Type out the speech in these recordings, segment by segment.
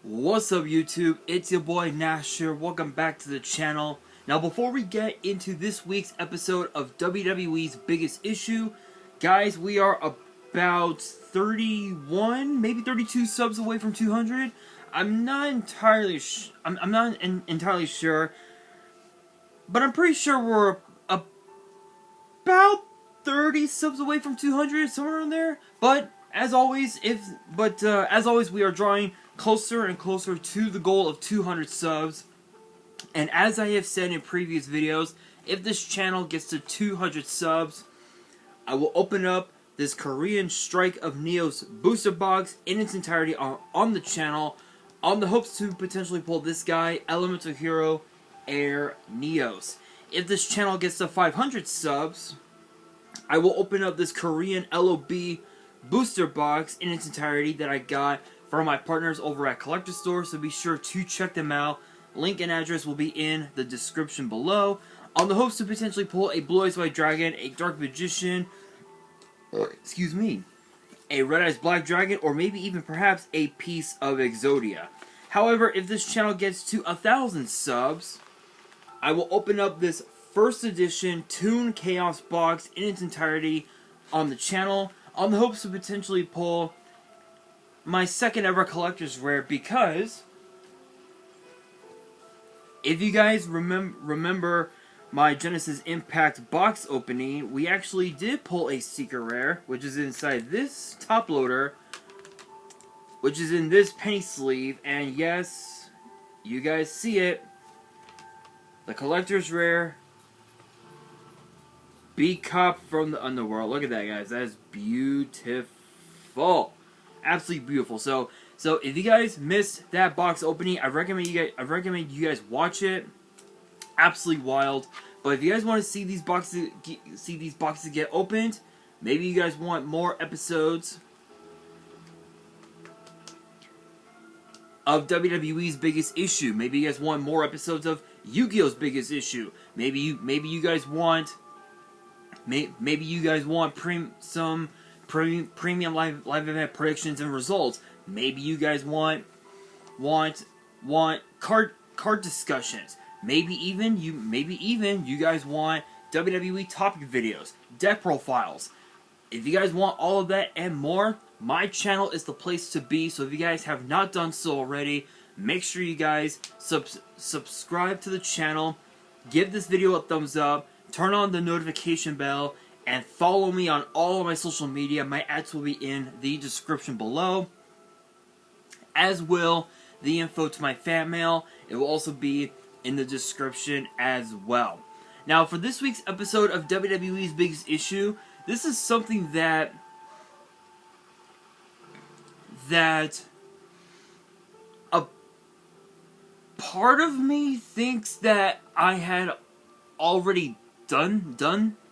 What's up YouTube? It's your boy Nasher. Welcome back to the channel. Now before we get into this week's episode of WWE's Biggest Issue, guys, we are about 31, maybe 32 subs away from 200. I'm not entirely entirely sure, but I'm pretty sure we're about 30 subs away from 200, somewhere in there. But as always, we are drawing closer and closer to the goal of 200 subs. And as I have said in previous videos, if this channel gets to 200 subs, I will open up this Korean Strike of Neos booster box in its entirety on the channel, on the hopes to potentially pull this guy, Elemental Hero Air Neos. If this channel gets to 500 subs, I will open up this Korean LOB booster box in its entirety that I got from my partners over at Collector Store, so be sure to check them out. Link and address will be in the description below. On the hopes to potentially pull a Blue Eyes White Dragon, a Dark Magician, excuse me, a Red Eyes Black Dragon, or maybe even perhaps a piece of Exodia. However, if this channel gets to 1,000 subs, I will open up this first edition Toon Chaos box in its entirety on the channel, on the hopes to potentially pull my second ever collector's rare, because if you guys remember my Genesis Impact box opening, we actually did pull a secret rare, which is inside this top loader, which is in this penny sleeve, and yes, you guys see it, the collector's rare B-Cop from the Underworld. Look at that, guys. That is beautiful. Absolutely beautiful. So if you guys missed that box opening, I recommend you guys watch it. Absolutely wild. But if you guys want to see these boxes get opened, maybe you guys want more episodes of WWE's Biggest Issue. Maybe you guys want more episodes of Yu-Gi-Oh's Biggest Issue. Maybe you guys want some premium live event predictions and results. Maybe you guys want card discussions. Maybe even you guys want WWE topic videos, deck profiles. If you guys want all of that and more, my channel is the place to be. So if you guys have not done so already, make sure you guys subscribe to the channel, give this video a thumbs up, turn on the notification bell, and follow me on all of my social media. My ads will be in the description below, as will the info to my fan mail. It will also be in the description as well. Now, for this week's episode of WWE's Biggest Issue, this is something that a part of me thinks that I had already done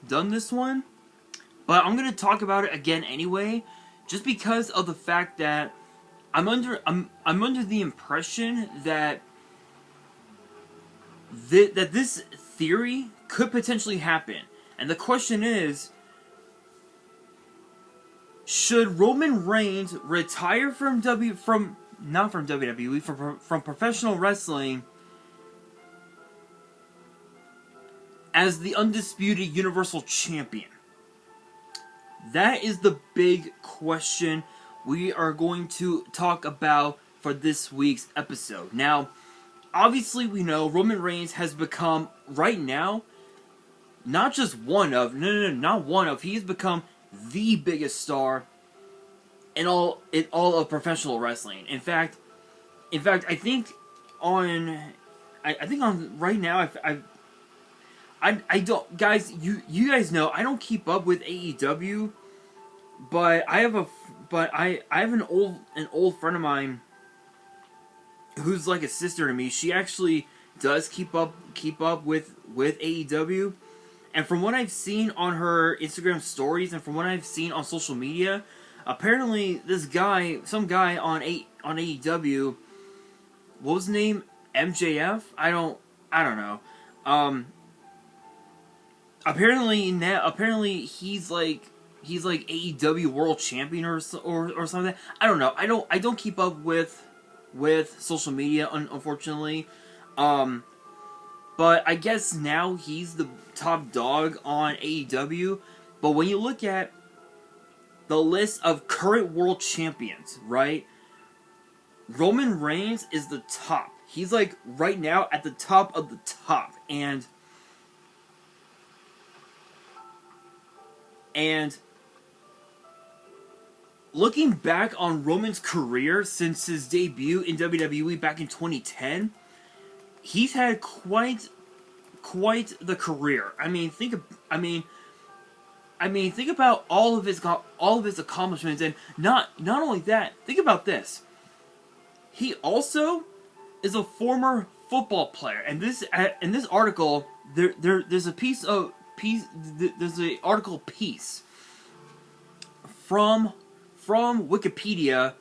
this one, but I'm gonna talk about it again anyway, just because of the fact that I'm under the impression that this theory could potentially happen, and the question is, should Roman Reigns retire from professional wrestling as the Undisputed Universal Champion? That is the big question we are going to talk about for this week's episode. Now, obviously we know Roman Reigns has become, right now, not just one of, not one of, he has become the biggest star in all of professional wrestling. In fact, I think on right now, I don't, guys, you guys know I don't keep up with AEW, but I have an old friend of mine who's like a sister to me. She actually does keep up with AEW, and from what I've seen on her Instagram stories and from what I've seen on social media, apparently this guy, some guy on AEW, what was his name? MJF? I don't know. Apparently he's like AEW World Champion or something. I don't know. I don't keep up with with social media, unfortunately. But I guess now he's the top dog on AEW. But when you look at the list of current world champions, right? Roman Reigns is the top. He's like right now at the top of the top. And looking back on Roman's career since his debut in WWE back in 2010, he's had quite the career. Think about all of his accomplishments, and not only that. Think about this. He also is a former football player, and this article there's an article piece from Wikipedia.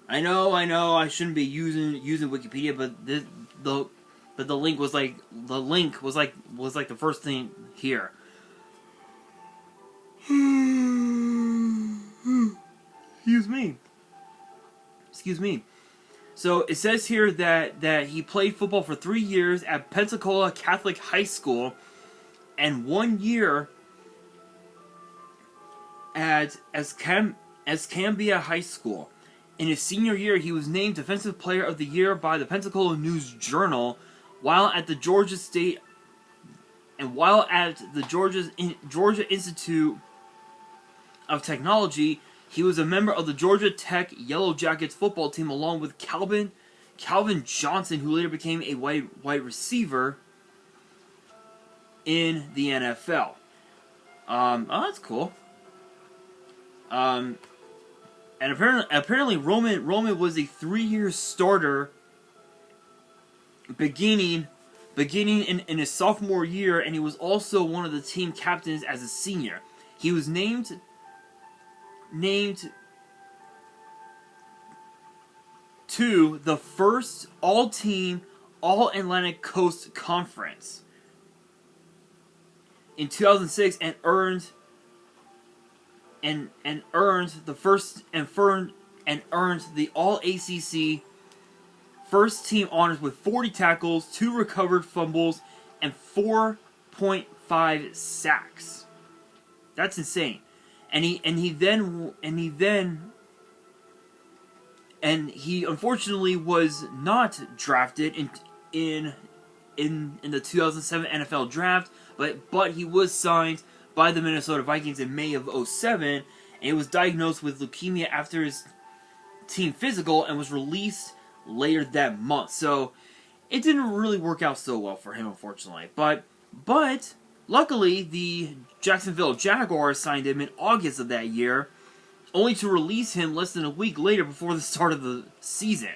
I know I shouldn't be using Wikipedia, but the link was like the first thing here. Excuse me. So it says here that he played football for 3 years at Pensacola Catholic High School and 1 year at Escambia High School. In his senior year, he was named Defensive Player of the Year by the Pensacola News-Journal, while at the Georgia Institute of Technology. He was a member of the Georgia Tech Yellow Jackets football team along with Calvin Johnson, who later became a wide receiver in the NFL. Oh, that's cool. And apparently Roman was a 3-year starter beginning in his sophomore year, and he was also one of the team captains as a senior. He was named to the first all-team All-Atlantic Coast Conference in 2006 and earned the All-ACC first team honors with 40 tackles, 2 recovered fumbles, and 4.5 sacks. That's insane. And he unfortunately was not drafted in the 2007 NFL draft, but he was signed by the Minnesota Vikings in May of 2007, and he was diagnosed with leukemia after his team physical and was released later that month. So it didn't really work out so well for him, unfortunately. But luckily, the Jacksonville Jaguars signed him in August of that year, only to release him less than a week later before the start of the season.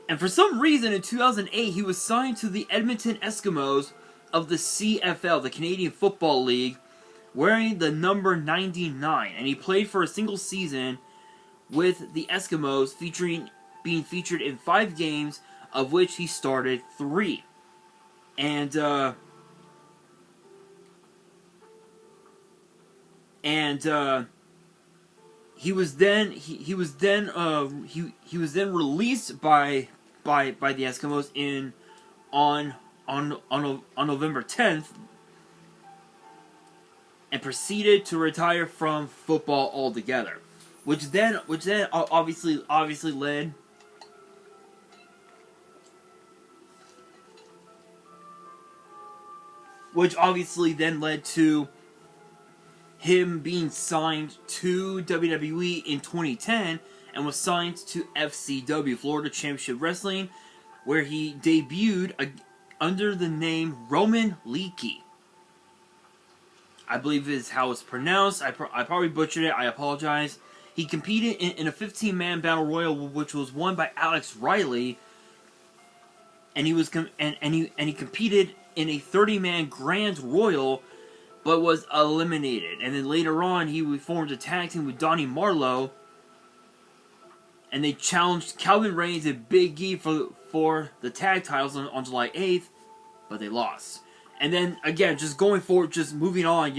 And for some reason, in 2008, he was signed to the Edmonton Eskimos of the CFL, the Canadian Football League, wearing the number 99. And he played for a single season with the Eskimos, being featured in 5 games, of which he started 3. And he was then released by the Eskimos on November 10th, and proceeded to retire from football altogether, which then obviously led to him being signed to WWE in 2010 and was signed to FCW, Florida Championship Wrestling, where he debuted under the name Roman Leakey. I believe is how it's pronounced. I probably butchered it. I apologize. He competed in a 15-man battle royal, which was won by Alex Riley, and he competed in a 30-man grand royal, but was eliminated. And then later on, he formed a tag team with Donnie Marlowe, and they challenged Calvin Reigns and Big E for the tag titles on July 8th, but they lost. And then, again, just going forward, just moving on,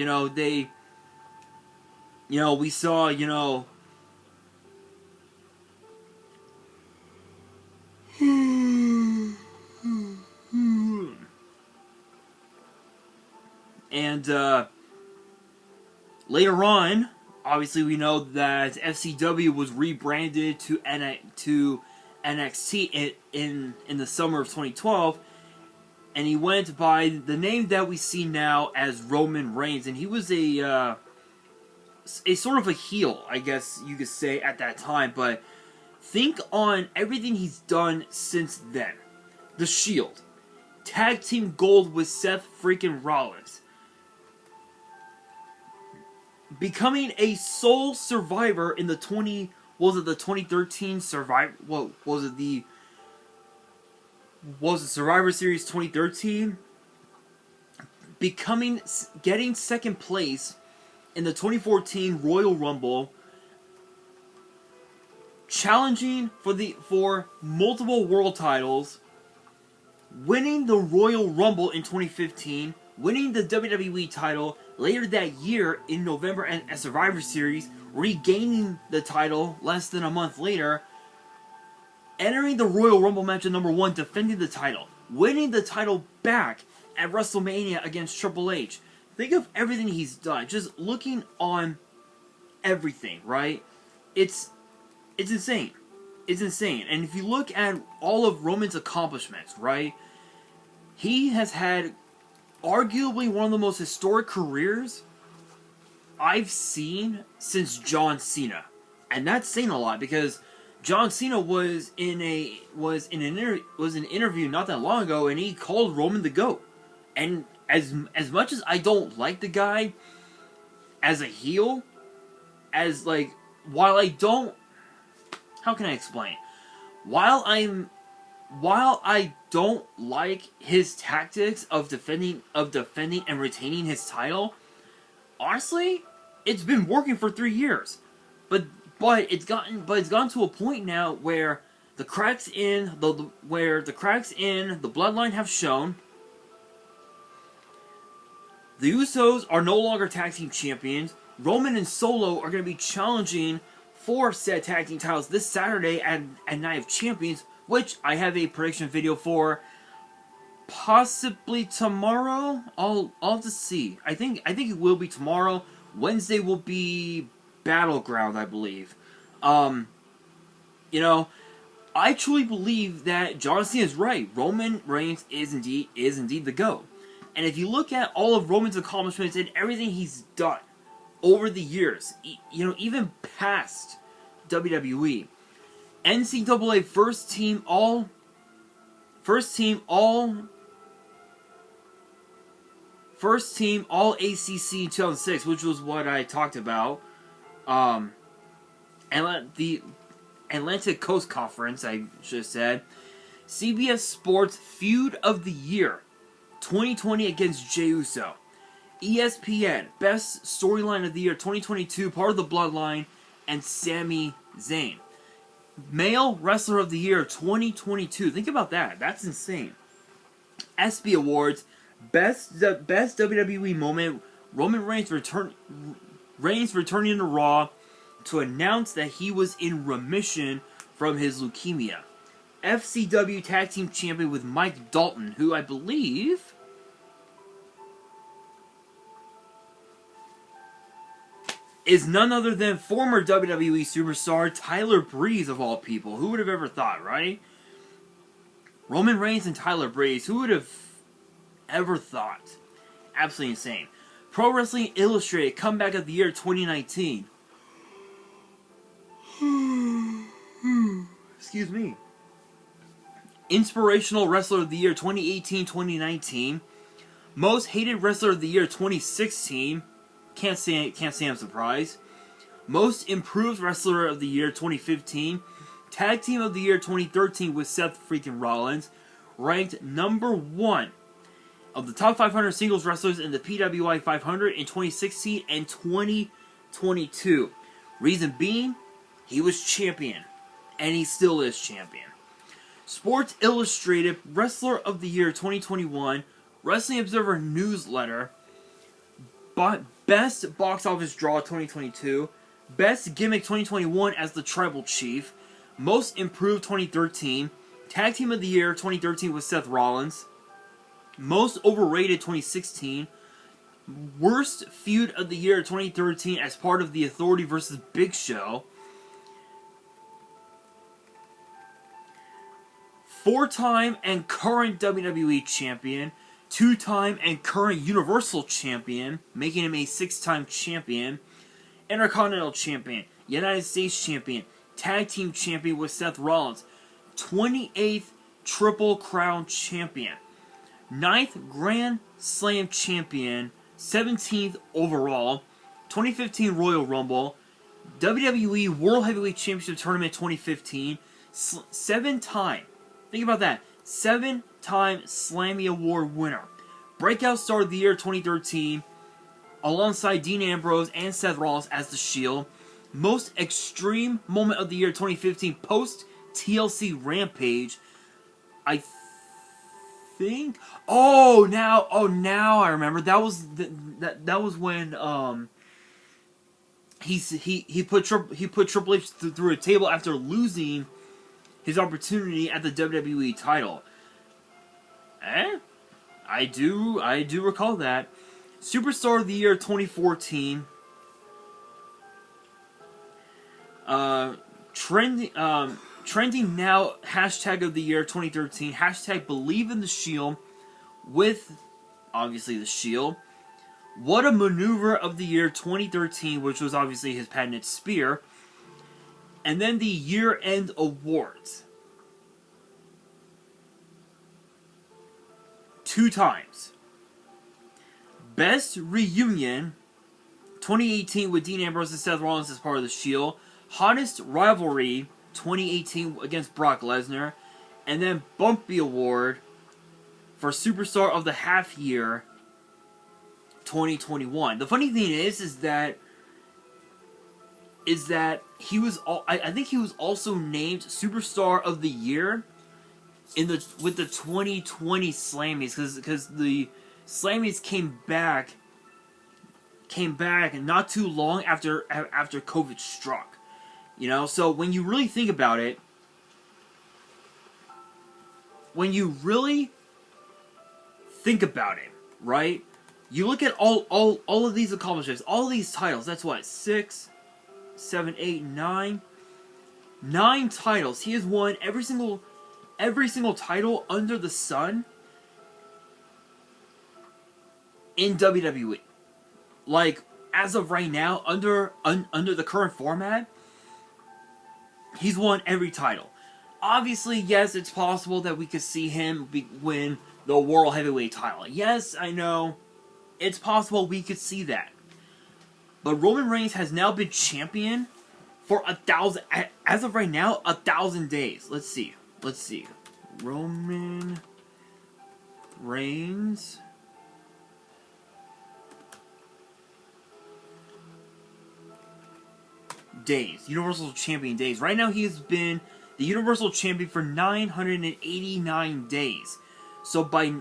we saw, And later on, obviously we know that FCW was rebranded to NXT in the summer of 2012, and he went by the name that we see now as Roman Reigns, and he was a sort of a heel, I guess you could say, at that time. But think on everything he's done since then. The Shield, Tag Team Gold with Seth freaking Rollins, becoming a sole survivor in the 2013 Survivor? What was it? Was it Survivor Series 2013? Getting second place in the 2014 Royal Rumble, challenging for multiple world titles, winning the Royal Rumble in 2015, winning the WWE title later that year in November at Survivor Series, regaining the title less than a month later, entering the Royal Rumble match at number 1, defending the title, winning the title back at WrestleMania against Triple H. Think of everything he's done. Just looking on everything, right? It's insane. It's insane. And if you look at all of Roman's accomplishments, right? He has had arguably one of the most historic careers I've seen since John Cena. And that's saying a lot, because John Cena was in an interview not that long ago, and he called Roman the GOAT. And as much as I don't like the guy as a heel, while I don't, how can I explain? While I don't like his tactics of defending and retaining his title, honestly, it's been working for 3 years. But it's gotten to a point now where the cracks in the bloodline have shown. The Usos are no longer tag team champions. Roman and Solo are going to be challenging for said tag team titles this Saturday at Night of Champions, which I have a prediction video for possibly tomorrow. I'll have to see. I think it will be tomorrow. Wednesday will be Battleground, I believe. I truly believe that John Cena is right. Roman Reigns is indeed the GOAT. And if you look at all of Roman's accomplishments and everything he's done over the years, even past WWE, NCAA first team all ACC in 2006, which was what I talked about. The Atlantic Coast Conference, I should have said. CBS Sports Feud of the Year 2020 against Jey Uso. ESPN Best Storyline of the Year 2022, part of the Bloodline, and Sami Zayn. Male Wrestler of the Year 2022. Think about that. That's insane. ESPY Awards Best WWE Moment. Roman Reigns returning to Raw to announce that he was in remission from his leukemia. FCW Tag Team Champion with Mike Dalton, who I believe is none other than former WWE superstar Tyler Breeze, of all people. Who would have ever thought, right? Roman Reigns and Tyler Breeze. Who would have ever thought? Absolutely insane. Pro Wrestling Illustrated Comeback of the Year 2019. Excuse me. Inspirational Wrestler of the Year 2018-2019. Most Hated Wrestler of the Year 2016. Can't say I'm surprised. Most Improved Wrestler of the Year 2015. Tag Team of the Year 2013 with Seth freaking Rollins. Ranked number 1 of the top 500 singles wrestlers in the PWI 500 in 2016 and 2022. Reason being, he was champion. And he still is champion. Sports Illustrated Wrestler of the Year 2021. Wrestling Observer Newsletter. Best Box Office Draw 2022. Best Gimmick 2021 as the Tribal Chief. Most Improved 2013. Tag Team of the Year 2013 with Seth Rollins. Most Overrated 2016. Worst feud of the year 2013 as part of The Authority versus Big Show. 4-time and current WWE Champion. 2-time and current Universal Champion, making him a 6-time champion. Intercontinental Champion. United States Champion. Tag Team Champion with Seth Rollins. 28th Triple Crown Champion. 9th Grand Slam Champion. 17th overall. 2015 Royal Rumble. WWE World Heavyweight Championship Tournament 2015. 7-time. Think about that. 7-time Slammy Award winner. Breakout Star of the Year 2013. Alongside Dean Ambrose and Seth Rollins as The Shield. Most Extreme Moment of the Year 2015 post TLC Rampage. I think. Now I remember. That was that was when he put Triple H through a table after losing his opportunity at the WWE title. I do recall that. Superstar of the Year 2014. Trending now, hashtag of the year 2013, hashtag Believe in the Shield, with, obviously, the Shield. What a Maneuver of the Year 2013, which was obviously his patented spear. And then the year-end awards. 2 times. Best Reunion, 2018 with Dean Ambrose and Seth Rollins as part of the Shield. Hottest Rivalry, 2018 against Brock Lesnar. And then Bumpy Award for Superstar of the Half Year, 2021. The funny thing is that he was, I think he was also named Superstar of the Year with the 2020 Slammies, because the Slammies came back not too long after COVID struck. You know, so when you really think about it, right? You look at all of these accomplishments, all of these titles. That's what, 6, 7, 8, 9. 9 titles. He has won every single title under the sun in WWE. Like, as of right now, under the current format, he's won every title. Obviously, yes, it's possible that we could see him win the World Heavyweight title. Yes, I know. It's possible we could see that. But Roman Reigns has now been champion for 1,000, as of right now, 1,000 days. Let's see. Roman Reigns days. Universal Champion days. Right now he has been the Universal Champion for 989 days. So by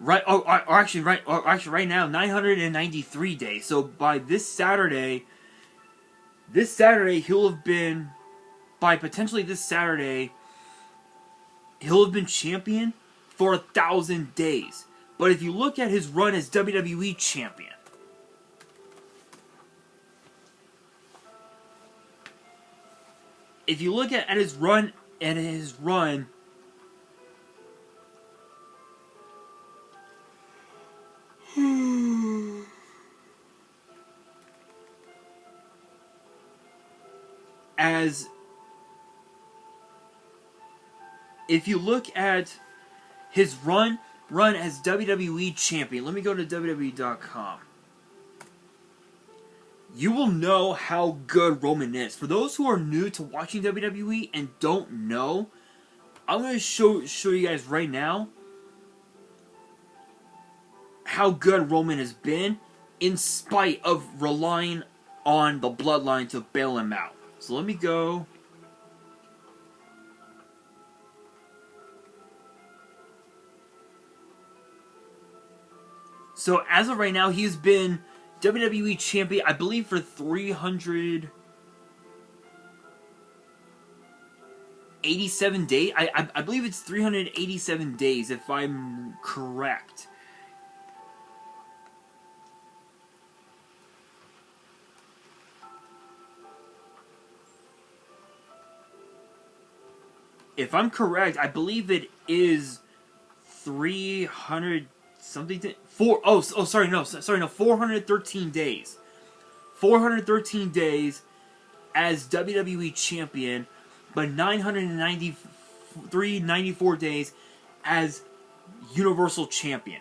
right now 993 days. So by this Saturday he'll have been champion for 1,000 days. But if you look at his run as WWE champion, if you look at his run as WWE champion, let me go to WWE.com. You will know how good Roman is. For those who are new to watching WWE and don't know, I'm going to show you guys right now how good Roman has been in spite of relying on the bloodline to bail him out. So let me go. So as of right now, he's been WWE champion, I believe, for 380 387 days. I believe it's 387 days, if I'm correct. If I'm correct, I believe it is 300 something. 413 days. 413 days as WWE champion, but 994 days as Universal champion.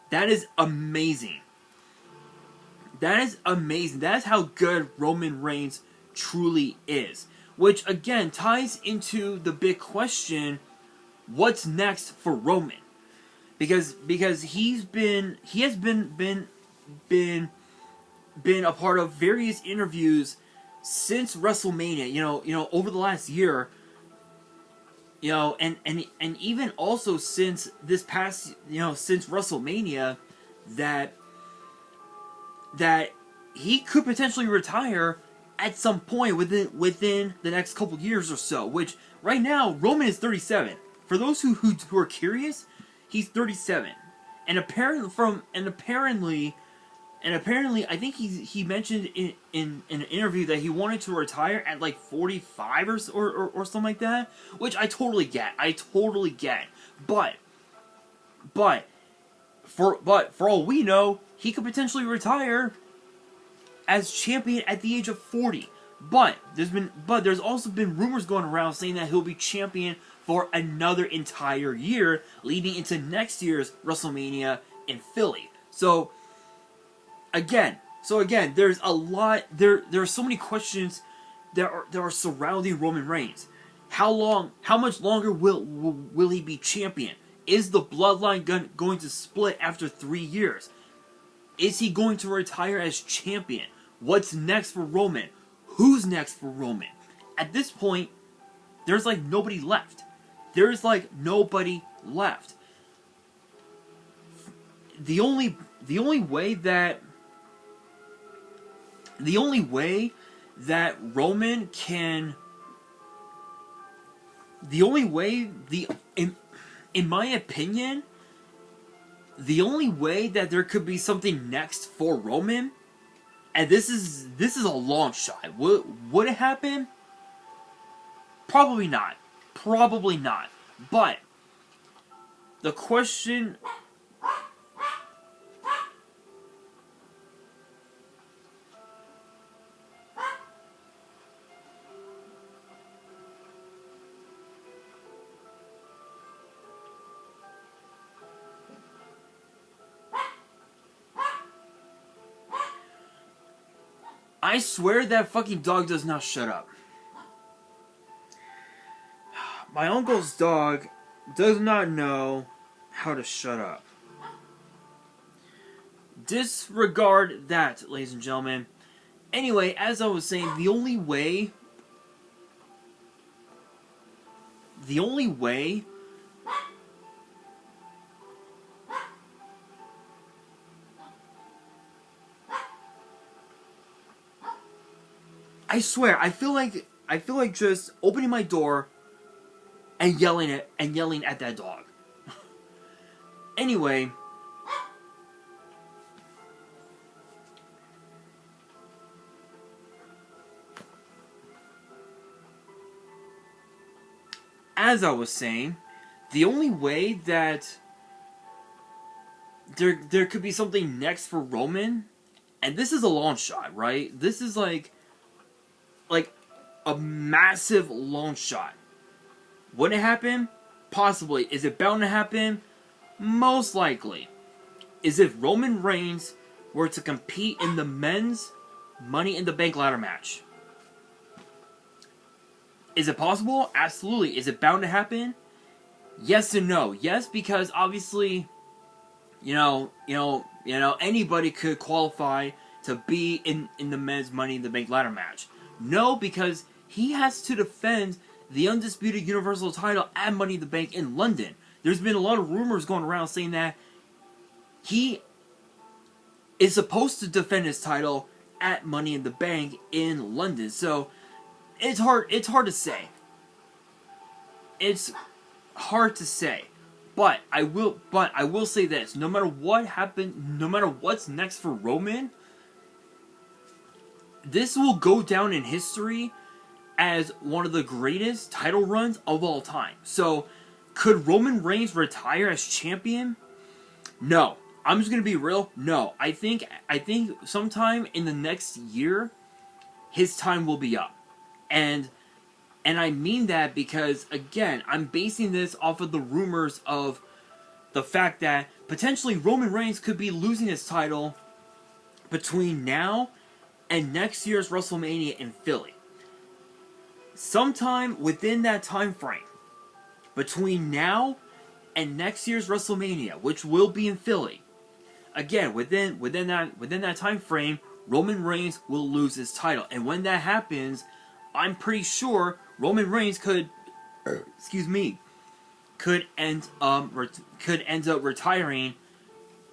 That is amazing. That is amazing. That is how good Roman Reigns truly is. Which again ties into the big question: what's next for Roman? Because he has been a part of various interviews since WrestleMania. You know, over the last year. You know, and even also since this past, since WrestleMania, that he could potentially retire at some point within the next couple years or so. Which right now Roman is 37. For those who are curious, he's 37, and apparently, I think he mentioned in an interview that he wanted to retire at like 45 or something like that, which I totally get. But for all we know, he could potentially retire as champion at the age of 40. But there's also been rumors going around saying that he'll be champion for another entire year, leading into next year's WrestleMania in Philly. So again, there's a lot. There are so many questions that are surrounding Roman Reigns. How much longer will he be champion? Is the bloodline going to split after 3 years? Is he going to retire as champion? What's next for Roman? Who's next for Roman? At this point, there's like nobody left. The only way that Roman can, in my opinion, the only way that there could be something next for Roman, and this is a long shot. Would it happen? Probably not. But the question. I swear that fucking dog does not shut up. My uncle's dog does not know how to shut up. Disregard that, ladies and gentlemen. Anyway, as I was saying, the only way I swear, I feel like just opening my door and yelling at that dog. Anyway, as I was saying, the only way that there could be something next for Roman, and this is a long shot, right? This is like a massive long shot. Would it happen? Possibly. Is it bound to happen? Most likely. Is if Roman Reigns were to compete in the men's Money in the Bank ladder match. Is it possible? Absolutely. Is it bound to happen? Yes and no. Yes, because obviously, anybody could qualify to be in the men's Money in the Bank ladder match. No, because he has to defend the Undisputed Universal title at Money in the Bank in London. There's been a lot of rumors going around saying that he is supposed to defend his title at Money in the Bank in London. So it's hard to say. It's hard to say. But I will say this, no matter what happened, no matter what's next for Roman, this will go down in history as one of the greatest title runs of all time. So, could Roman Reigns retire as champion? No. I'm just gonna be real. No. I think sometime in the next year, his time will be up. And I mean that because, again, I'm basing this off of the rumors of the fact that potentially Roman Reigns could be losing his title between now and next year's WrestleMania in Philly. Sometime within that time frame, between now and next year's WrestleMania, which will be in Philly, again, within that time frame, Roman Reigns will lose his title. And when that happens, I'm pretty sure Roman Reigns could end up retiring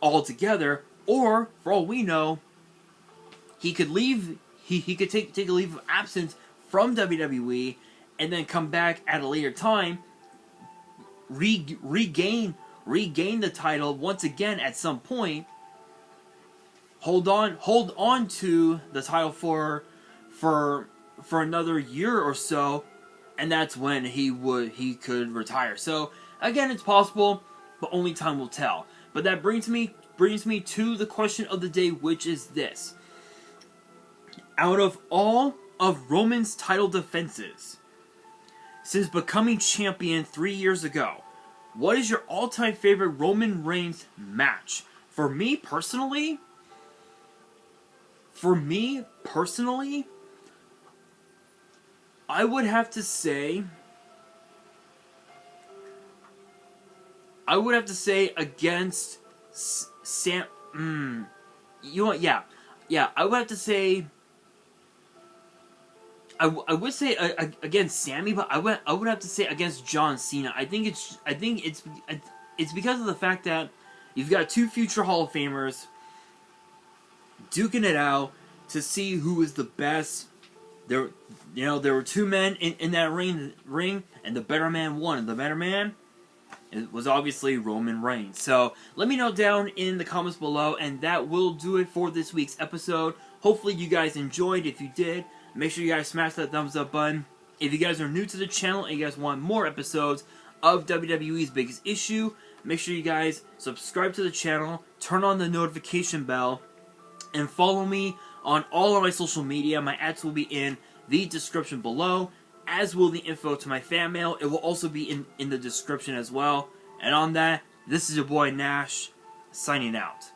altogether, or for all we know, he could leave. He could take a leave of absence from WWE and then come back at a later time, regain the title once again at some point. Hold on to the title for another year or so, and that's when he could retire. So again, it's possible, but only time will tell. But that brings me to the question of the day, which is this: out of all of Roman's title defenses since becoming champion 3 years ago, what is your all-time favorite Roman Reigns match? For me personally, I would have to say against Sam. You know what? Yeah. I would have to say. I would say against Sammy, but I would have to say against John Cena. I think it's because of the fact that you've got two future Hall of Famers duking it out to see who is the best. There were two men in that ring, and the better man won. And the better man, it was obviously Roman Reigns. So let me know down in the comments below, and that will do it for this week's episode. Hopefully you guys enjoyed. If you did, make sure you guys smash that thumbs up button. If you guys are new to the channel and you guys want more episodes of WWE's Biggest Issue, make sure you guys subscribe to the channel, turn on the notification bell, and follow me on all of my social media. My ads will be in the description below, as will the info to my fan mail. It will also be in the description as well. And on that, this is your boy Nash, signing out.